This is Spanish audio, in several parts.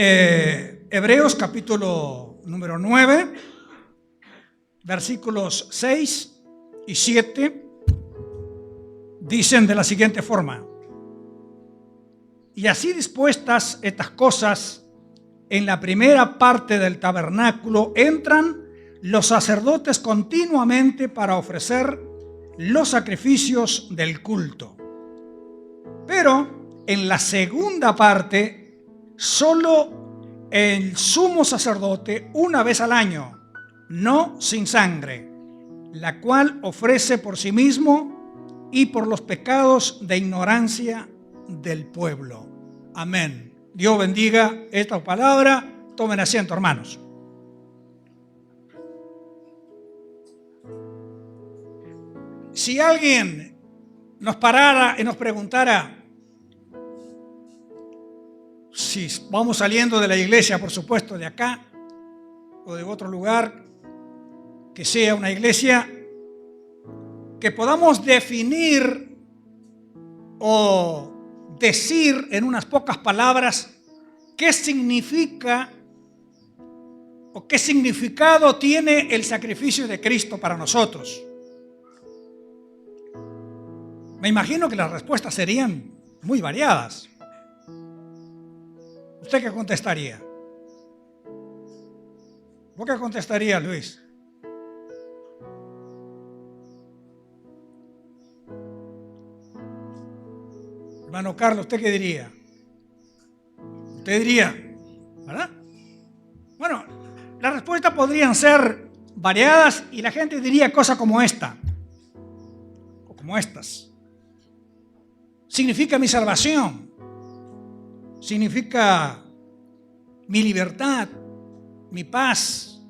Hebreos capítulo número 9, versículos 6 y 7, dicen de la siguiente forma: y así dispuestas estas cosas, en la primera parte del tabernáculo entran los sacerdotes continuamente para ofrecer los sacrificios del culto. Pero en la segunda parte, solo el sumo sacerdote una vez al año, no sin sangre, la cual ofrece por sí mismo y por los pecados de ignorancia del pueblo. Amén. Dios bendiga esta palabra. Tomen asiento, hermanos. Si alguien nos parara y nos preguntara, si vamos saliendo de la iglesia, por supuesto, de acá o de otro lugar, que sea una iglesia, que podamos definir o decir en unas pocas palabras qué significa o qué significado tiene el sacrificio de Cristo para nosotros. Me imagino que las respuestas serían muy variadas. ¿Usted qué contestaría? ¿Vos qué contestarías, Luis? Hermano Carlos, ¿usted qué diría? Usted diría, ¿verdad? Bueno, las respuestas podrían ser variadas y la gente diría cosas como esta o como estas. Significa mi salvación, significa mi libertad, mi paz,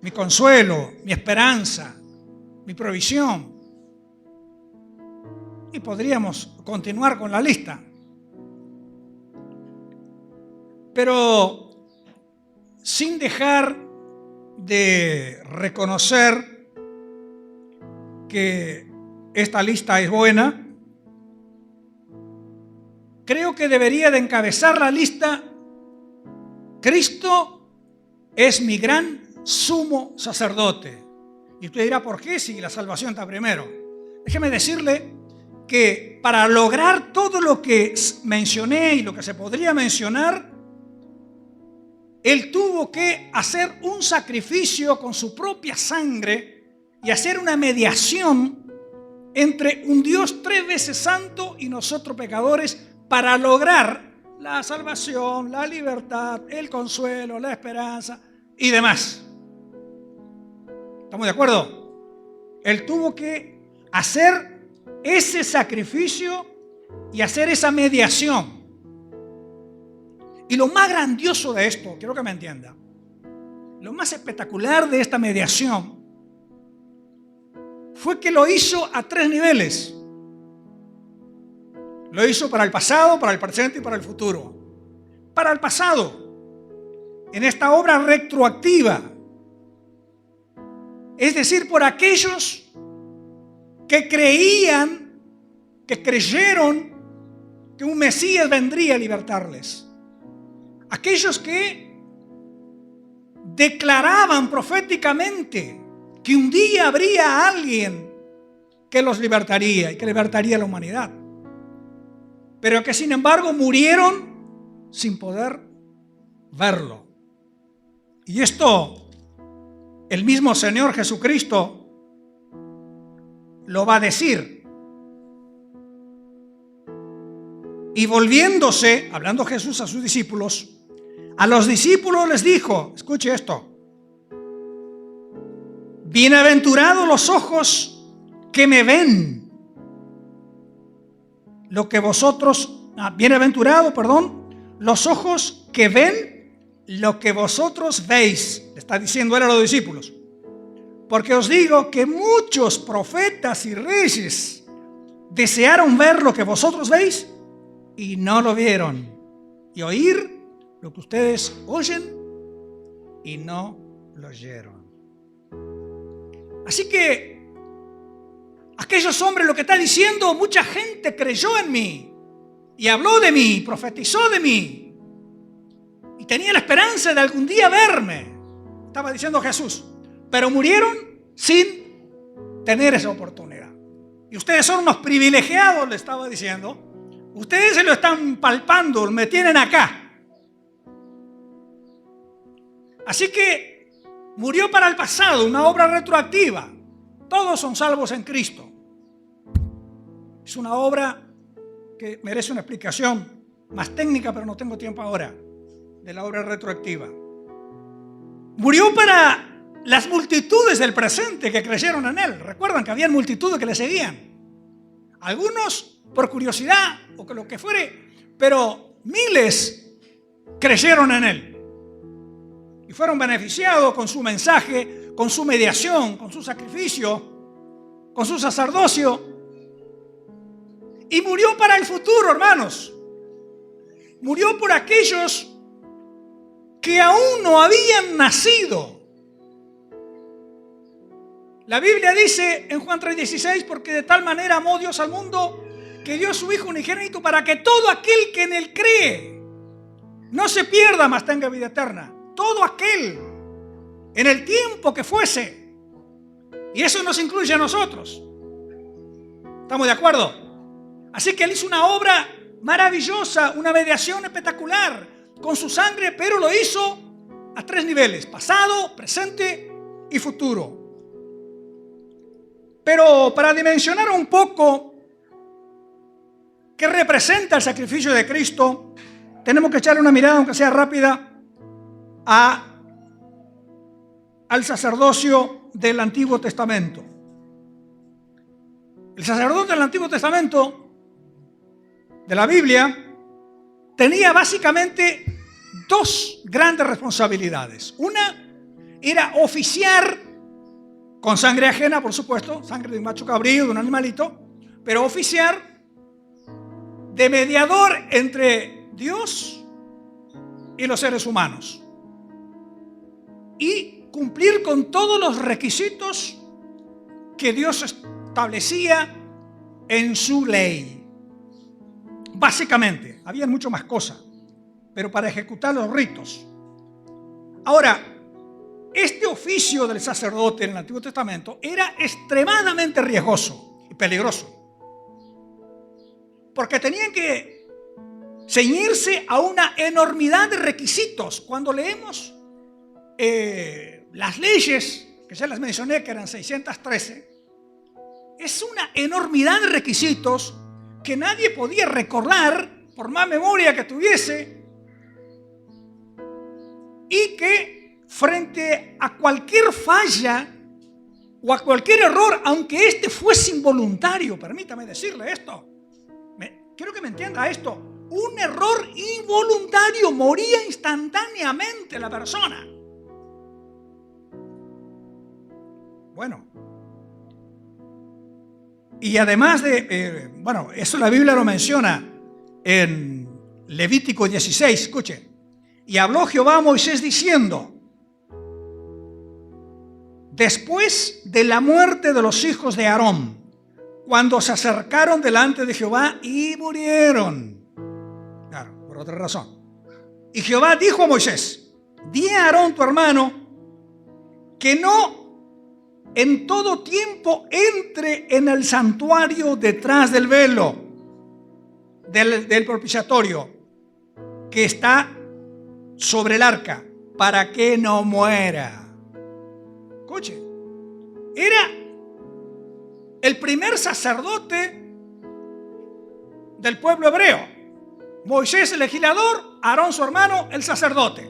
mi consuelo, mi esperanza, mi provisión. Y podríamos continuar con la lista. Pero sin dejar de reconocer que esta lista es buena, creo que debería de encabezar la lista: Cristo es mi gran sumo sacerdote. Y usted dirá, ¿por qué si la salvación está primero? Déjeme decirle que para lograr todo lo que mencioné y lo que se podría mencionar, Él tuvo que hacer un sacrificio con su propia sangre y hacer una mediación entre un Dios 3 veces santo y nosotros pecadores para lograr la salvación, la libertad, el consuelo, la esperanza y demás. ¿Estamos de acuerdo? Él tuvo que hacer ese sacrificio y hacer esa mediación. Y lo más grandioso de esto, quiero que me entienda, lo más espectacular de esta mediación fue que lo hizo a 3 niveles. Lo hizo para el pasado, para el presente y para el futuro. Para el pasado, en esta obra retroactiva, es decir, por aquellos que creyeron que un Mesías vendría a libertarles. Aquellos que declaraban proféticamente que un día habría alguien que los libertaría y que libertaría a la humanidad, pero que sin embargo murieron sin poder verlo. Y esto el mismo Señor Jesucristo lo va a decir. Y volviéndose, hablando Jesús a sus discípulos, a los discípulos les dijo, escuche esto: bienaventurados los ojos que me ven, lo que vosotros, los ojos que ven lo que vosotros veis, le está diciendo él a los discípulos. Porque os digo que muchos profetas y reyes desearon ver lo que vosotros veis y no lo vieron, y oír lo que ustedes oyen y no lo oyeron. Así que aquellos hombres, lo que está diciendo, mucha gente creyó en mí y habló de mí, profetizó de mí, y tenía la esperanza de algún día verme, estaba diciendo Jesús, pero murieron sin tener esa oportunidad. Y ustedes son unos privilegiados, le estaba diciendo. Ustedes se lo están palpando, me tienen acá. Así que murió para el pasado, una obra retroactiva. Todos son salvos en Cristo. Es una obra que merece una explicación más técnica, pero no tengo tiempo ahora, de la obra retroactiva. Murió para las multitudes del presente que creyeron en Él. Recuerdan que había multitudes que le seguían. Algunos por curiosidad o que lo que fuere, pero miles creyeron en Él. Y fueron beneficiados con su mensaje, con su mediación, con su sacrificio, con su sacerdocio. Y murió para el futuro, hermanos. Murió por aquellos que aún no habían nacido. La Biblia dice en Juan 3:16, porque de tal manera amó Dios al mundo que dio a su Hijo unigénito para que todo aquel que en Él cree no se pierda, mas tenga vida eterna. Todo aquel, en el tiempo que fuese. Y eso nos incluye a nosotros. ¿Estamos de acuerdo? Así que Él hizo una obra maravillosa, una mediación espectacular con su sangre, pero lo hizo a 3 niveles: pasado, presente y futuro. Pero para dimensionar un poco qué representa el sacrificio de Cristo, tenemos que echarle una mirada, aunque sea rápida, al sacerdocio del Antiguo Testamento. El sacerdote del Antiguo Testamento de la Biblia tenía básicamente 2 grandes responsabilidades. Una era oficiar con sangre ajena, por supuesto, sangre de un macho cabrío, de un animalito, pero oficiar de mediador entre Dios y los seres humanos. Y cumplir con todos los requisitos que Dios establecía en su ley. Básicamente, había mucho más cosas, pero para ejecutar los ritos. Ahora, este oficio del sacerdote en el Antiguo Testamento era extremadamente riesgoso y peligroso, porque tenían que ceñirse a una enormidad de requisitos. Cuando leemos las leyes, que ya las mencioné, que eran 613, es una enormidad de requisitos que nadie podía recordar por más memoria que tuviese, y que frente a cualquier falla o a cualquier error, aunque este fuese involuntario, permítame decirle esto, quiero que me entienda esto, un error involuntario, moría instantáneamente la persona. Bueno, y además de, eso la Biblia lo menciona en Levítico 16, escuche. Y habló Jehová a Moisés diciendo: después de la muerte de los hijos de Aarón, cuando se acercaron delante de Jehová y murieron. Claro, por otra razón. Y Jehová dijo a Moisés: di a Aarón tu hermano que no en todo tiempo entre en el santuario detrás del velo del propiciatorio que está sobre el arca, para que no muera. Escuche, era el primer sacerdote del pueblo hebreo. Moisés el legislador, Aarón su hermano el sacerdote.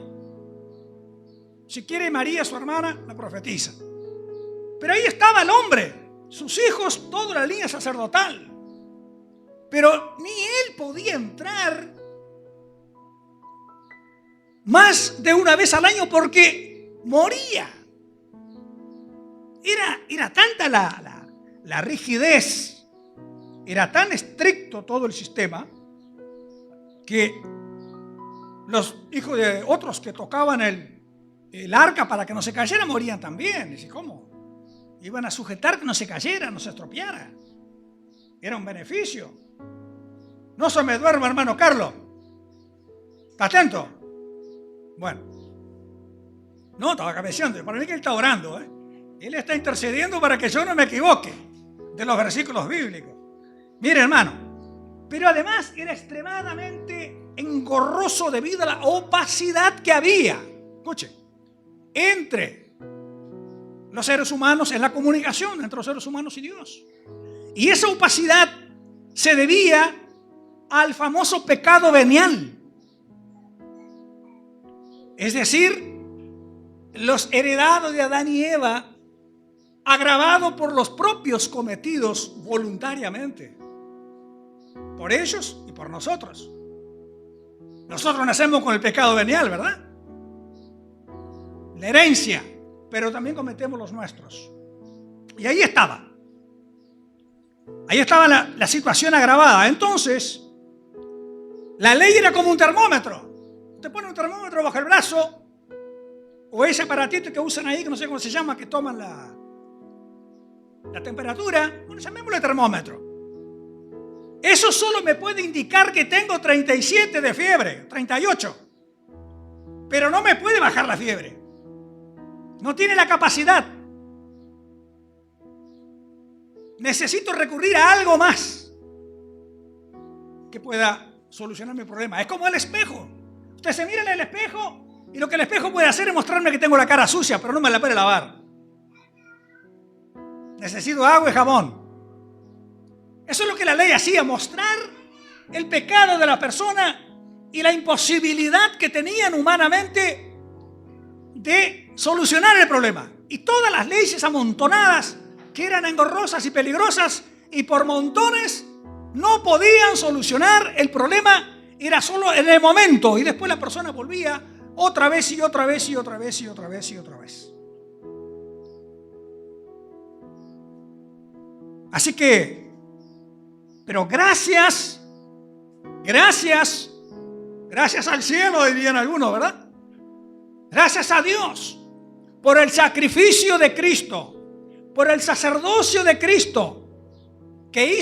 Si quiere, María su hermana la profetisa. Pero ahí estaba el hombre, sus hijos, toda la línea sacerdotal. Pero ni él podía entrar más de una vez al año porque moría. Era tanta la rigidez, era tan estricto todo el sistema, que los hijos de otros que tocaban el arca para que no se cayera morían también. Dice, ¿cómo? Iban a sujetar que no se cayera, no se estropeara. Era un beneficio. No se me duerma, hermano Carlos. ¿Está atento? Bueno, no, estaba cabeceando. Para mí que él está orando, ¿eh? Él está intercediendo para que yo no me equivoque de los versículos bíblicos. Mire, hermano, pero además era extremadamente engorroso debido a la opacidad que había, escuche, entre los seres humanos, en la comunicación entre los seres humanos y Dios. Y esa opacidad se debía al famoso pecado venial. Es decir, los heredados de Adán y Eva, agravados por los propios cometidos voluntariamente, por ellos y por nosotros. Nosotros nacemos con el pecado venial, ¿verdad? La herencia, pero también cometemos los nuestros. Y ahí estaba la situación agravada. Entonces, la ley era como un termómetro. Te pone un termómetro bajo el brazo, o ese aparatito que usan ahí, que no sé cómo se llama, que toman la temperatura. Bueno, llamémosle termómetro. Eso solo me puede indicar que tengo 37 de fiebre, 38. Pero no me puede bajar la fiebre. No tiene la capacidad. Necesito recurrir a algo más que pueda solucionar mi problema. Es como el espejo. Usted se mira en el espejo y lo que el espejo puede hacer es mostrarme que tengo la cara sucia, pero no me la puede lavar. Necesito agua y jabón. Eso es lo que la ley hacía, mostrar el pecado de la persona y la imposibilidad que tenían humanamente de solucionar el problema. Y todas las leyes amontonadas que eran engorrosas y peligrosas y por montones no podían solucionar el problema, era solo en el momento, y después la persona volvía otra vez y otra vez y otra vez y otra vez y otra vez. Así que, pero gracias al cielo, dirían algunos, ¿verdad? Gracias a Dios por el sacrificio de Cristo, por el sacerdocio de Cristo, que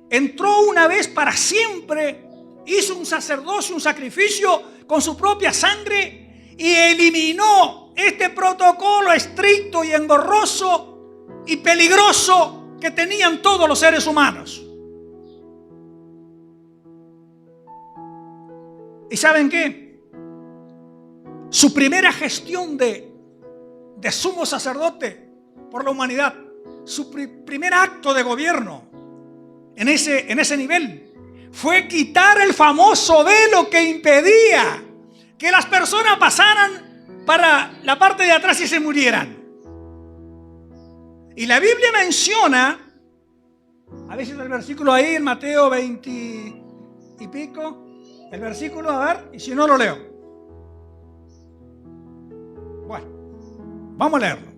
entró una vez para siempre, hizo un sacerdocio, un sacrificio con su propia sangre y eliminó este protocolo estricto y engorroso y peligroso que tenían todos los seres humanos. ¿Y saben qué? Su primera gestión de sumo sacerdote por la humanidad, su primer acto de gobierno en ese nivel, fue quitar el famoso velo que impedía que las personas pasaran para la parte de atrás y se murieran. Y la Biblia menciona, a veces el versículo ahí en Mateo 20 y pico, el versículo, a ver, y si no lo leo. Bueno, vamos a leerlo.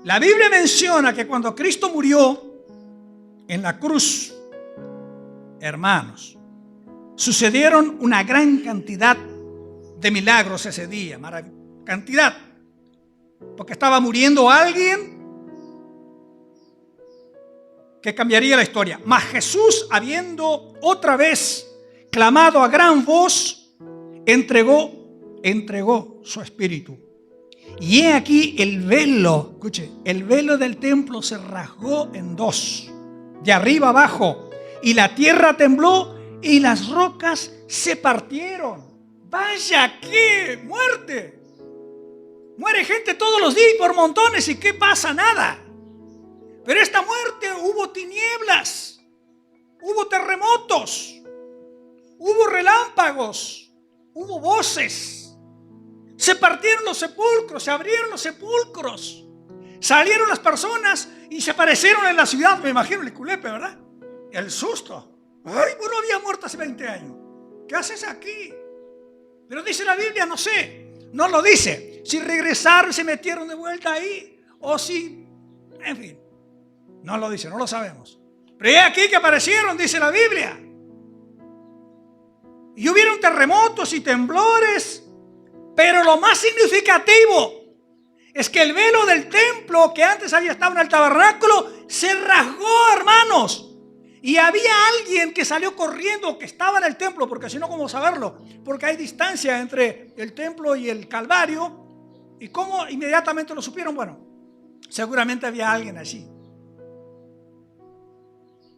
La Biblia menciona que cuando Cristo murió en la cruz, hermanos, sucedieron una gran cantidad de milagros ese día, cantidad, porque estaba muriendo alguien que cambiaría la historia. Mas Jesús, habiendo otra vez clamado a gran voz, entregó su espíritu. Y he aquí el velo, escuche, el velo del templo se rasgó en dos, de arriba abajo, y la tierra tembló y las rocas se partieron. Vaya, qué muerte. Muere gente todos los días por montones y ¿qué pasa? Nada. Pero esta muerte hubo tinieblas, hubo terremotos, hubo relámpagos, hubo voces. Se partieron los sepulcros, se abrieron los sepulcros, salieron las personas y se aparecieron en la ciudad. Me imagino el culepe, ¿verdad? El susto. Ay, bueno, había muerto hace 20 años. ¿Qué haces aquí? Pero dice la Biblia, no sé, no lo dice. Si regresaron y se metieron de vuelta ahí, o si, en fin, no lo dice, no lo sabemos. Pero es aquí que aparecieron, dice la Biblia. Y hubieron terremotos y temblores, pero lo más significativo es que el velo del templo que antes había estado en el tabernáculo se rasgó, hermanos. Y había alguien que salió corriendo, que estaba en el templo, porque si no, ¿cómo saberlo? Porque hay distancia entre el templo y el Calvario. ¿Y cómo inmediatamente lo supieron? Bueno, seguramente había alguien allí,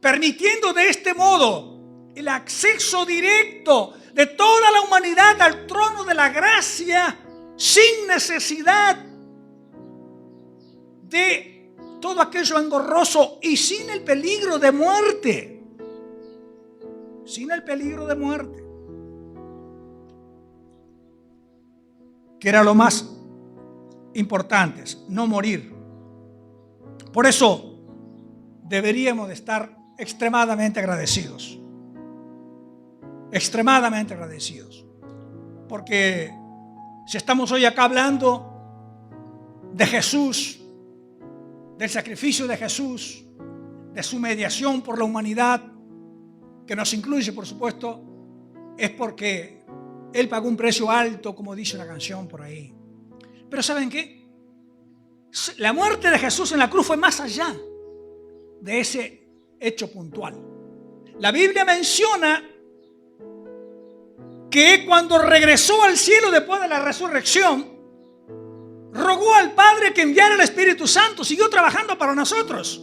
permitiendo de este modo el acceso directo de toda la humanidad al trono de la gracia, sin necesidad de todo aquello engorroso y sin el peligro de muerte. Sin el peligro de muerte. Que era lo más importante, no morir. Por eso deberíamos de estar extremadamente agradecidos. Extremadamente agradecidos. Porque si estamos hoy acá hablando de Jesús, del sacrificio de Jesús, de su mediación por la humanidad, que nos incluye, por supuesto, es porque Él pagó un precio alto, como dice una canción por ahí. Pero ¿saben qué? La muerte de Jesús en la cruz fue más allá de ese hecho puntual. La Biblia menciona que cuando regresó al cielo después de la resurrección, rogó al Padre que enviara el Espíritu Santo. Siguió trabajando para nosotros.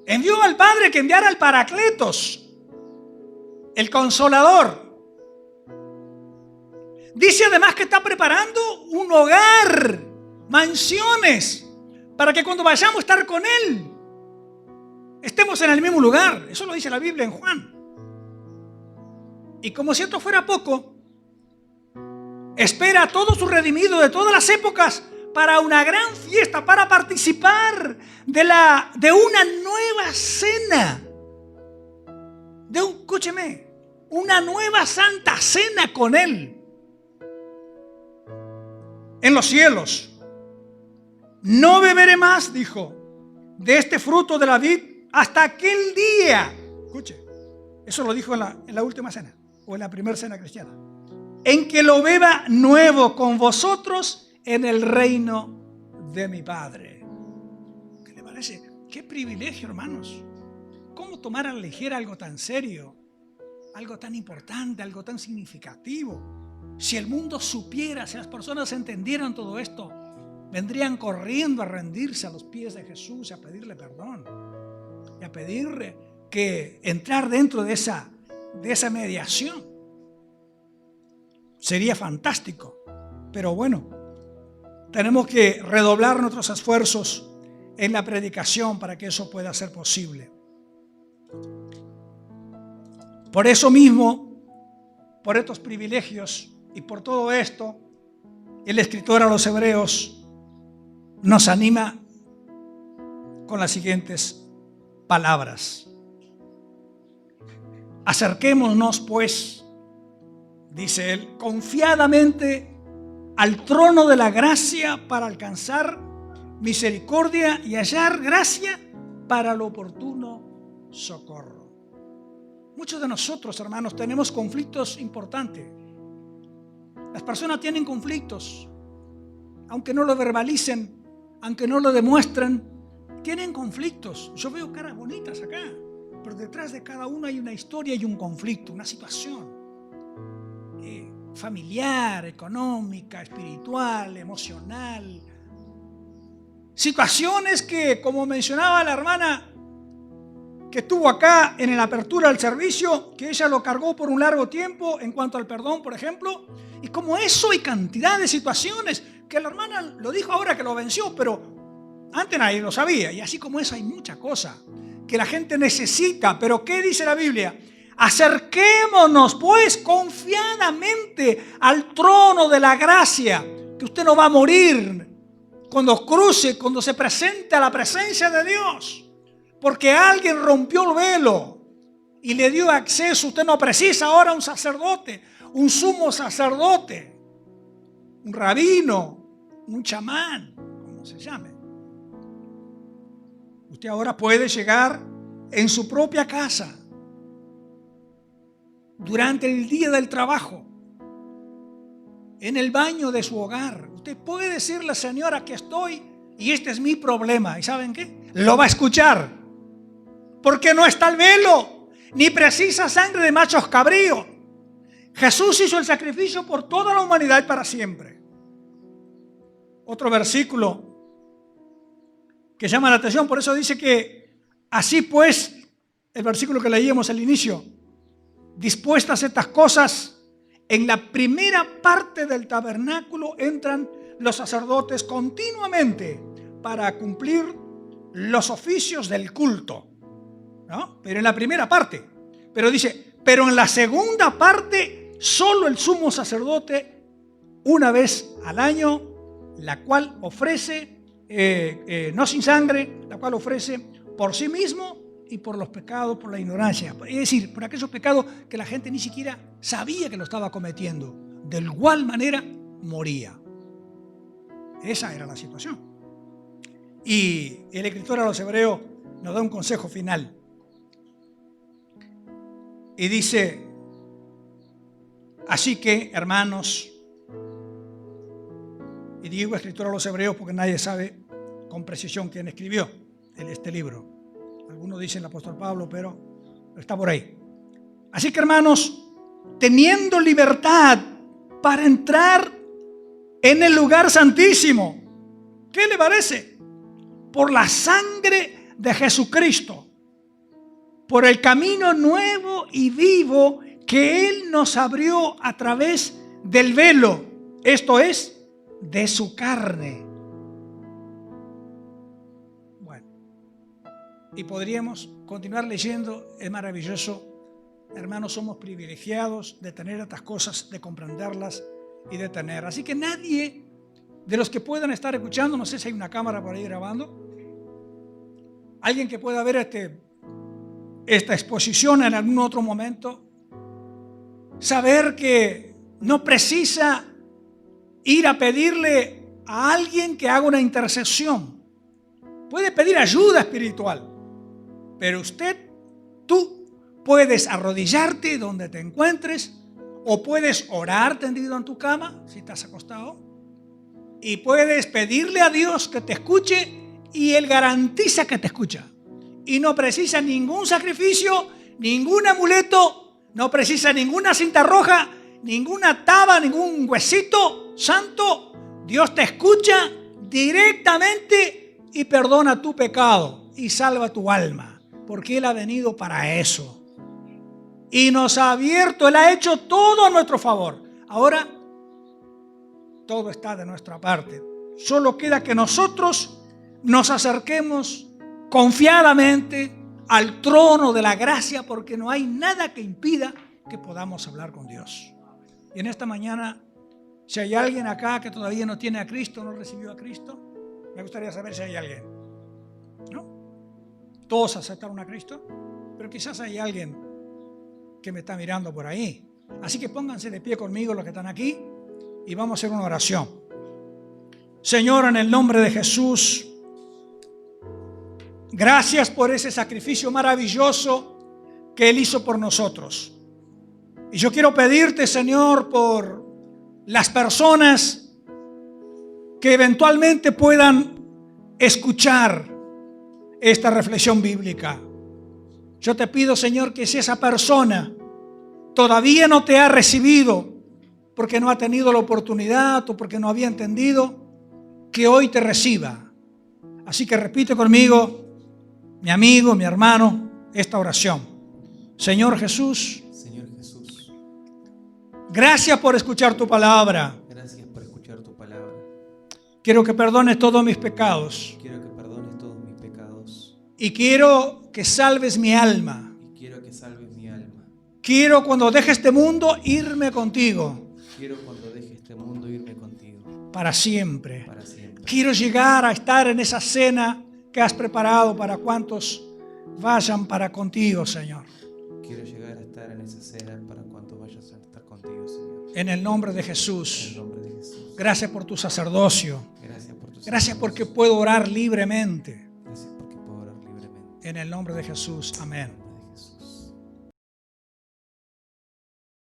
Envió al Padre que enviara el Paracletos, el Consolador. Dice además que está preparando un hogar, mansiones, para que cuando vayamos a estar con Él, estemos en el mismo lugar. Eso lo dice la Biblia en Juan. Y como si esto fuera poco, espera a todos sus redimidos de todas las épocas para una gran fiesta, para participar de una nueva cena. Escúcheme, una nueva santa cena con Él. En los cielos. No beberé más, dijo, de este fruto de la vid hasta aquel día. Escuche, eso lo dijo en la última cena, o en la primera cena cristiana. En que lo beba nuevo con vosotros en el reino de mi Padre. ¿Qué le parece? Qué privilegio, hermanos. ¿Cómo tomar a la ligera algo tan serio? Algo tan importante, algo tan significativo. Si el mundo supiera, si las personas entendieran todo esto, vendrían corriendo a rendirse a los pies de Jesús y a pedirle perdón. Y a pedirle que entrar dentro de esa mediación. Sería fantástico. Pero bueno, tenemos que redoblar nuestros esfuerzos en la predicación para que eso pueda ser posible. Por eso mismo, por estos privilegios y por todo esto, el escritor a los Hebreos nos anima con las siguientes palabras. Acerquémonos, pues, dice él, confiadamente al trono de la gracia para alcanzar misericordia y hallar gracia para el oportuno socorro. Muchos de nosotros, hermanos, tenemos conflictos importantes. Las personas tienen conflictos, aunque no lo verbalicen, aunque no lo demuestren, tienen conflictos. Yo veo caras bonitas acá, pero detrás de cada uno hay una historia y un conflicto, una situación familiar, económica, espiritual, emocional. Situaciones que, como mencionaba la hermana que estuvo acá en la apertura del servicio, que ella lo cargó por un largo tiempo en cuanto al perdón, por ejemplo, y como eso hay cantidad de situaciones que la hermana lo dijo ahora que lo venció, pero antes nadie lo sabía, y así como eso hay mucha cosa que la gente necesita. Pero ¿qué dice la Biblia? Acerquémonos pues confiadamente al trono de la gracia, que usted no va a morir cuando cruce, cuando se presente a la presencia de Dios. Porque alguien rompió el velo y le dio acceso. Usted no precisa ahora un sacerdote, un sumo sacerdote, un rabino, un chamán, como se llame. Usted ahora puede llegar en su propia casa, durante el día del trabajo, en el baño de su hogar. Usted puede decirle, Señor, aquí estoy y este es mi problema. ¿Y saben qué? Lo va a escuchar. porque no está el velo, ni precisa sangre de machos cabríos. Jesús hizo el sacrificio por toda la humanidad para siempre. Otro versículo que llama la atención, por eso dice que así pues, el versículo que leíamos al inicio, dispuestas estas cosas, en la primera parte del tabernáculo entran los sacerdotes continuamente para cumplir los oficios del culto, ¿no? Pero en la primera parte, pero dice, pero en la segunda parte, solo el sumo sacerdote una vez al año, la cual ofrece, no sin sangre, la cual ofrece por sí mismo y por los pecados, por la ignorancia. Es decir, por aquellos pecados que la gente ni siquiera sabía que lo estaba cometiendo. De igual manera moría. Esa era la situación. Y el escritor a los Hebreos nos da un consejo final. Y dice, así que, hermanos, y digo escritor a los Hebreos porque nadie sabe con precisión quién escribió este libro. Algunos dicen el apóstol Pablo, pero está por ahí. Así que, hermanos, teniendo libertad para entrar en el lugar santísimo, ¿qué le parece? Por la sangre de Jesucristo, por el camino nuevo y vivo que Él nos abrió a través del velo, esto es, de su carne. Y podríamos continuar leyendo, es maravilloso. Hermanos, somos privilegiados de tener estas cosas, de comprenderlas y de tener. Así que nadie de los que puedan estar escuchando, no sé si hay una cámara por ahí grabando, alguien que pueda ver esta exposición en algún otro momento, saber que no precisa ir a pedirle a alguien que haga una intercesión. Puede pedir ayuda espiritual. Pero tú puedes arrodillarte donde te encuentres o puedes orar tendido en tu cama, si estás acostado, y puedes pedirle a Dios que te escuche y Él garantiza que te escucha. Y no precisa ningún sacrificio, ningún amuleto, no precisa ninguna cinta roja, ninguna taba, ningún huesito santo. Dios te escucha directamente y perdona tu pecado y salva tu alma. Porque Él ha venido para eso. Y nos ha abierto, Él ha hecho todo a nuestro favor. Ahora, todo está de nuestra parte. Solo queda que nosotros nos acerquemos confiadamente al trono de la gracia, porque no hay nada que impida que podamos hablar con Dios. Y en esta mañana, si hay alguien acá que todavía no tiene a Cristo, no recibió a Cristo, me gustaría saber si hay alguien. ¿No? Todos aceptaron a Cristo, pero quizás hay alguien que me está mirando por ahí. Así que pónganse de pie conmigo los que están aquí y vamos a hacer una oración. Señor, en el nombre de Jesús, gracias por ese sacrificio maravilloso que Él hizo por nosotros. Y yo quiero pedirte, Señor, por las personas que eventualmente puedan escuchar esta reflexión bíblica. Yo te pido, Señor, que si esa persona todavía no te ha recibido porque no ha tenido la oportunidad o porque no había entendido, que hoy te reciba. Así que repite conmigo, mi amigo, mi hermano, esta oración. Señor Jesús, gracias por escuchar tu palabra. Gracias por escuchar tu palabra. Quiero que perdones todos mis pecados. Y quiero que salves mi alma. Quiero cuando deje este mundo irme contigo. Para siempre. Quiero llegar a estar en esa cena que has preparado para cuantos vayan para contigo, Señor. Quiero llegar a estar en esa cena para cuantos vayan a estar contigo, Señor. En el nombre de Jesús. Gracias por tu sacerdocio. Gracias porque puedo orar libremente. En el nombre de Jesús. Amén.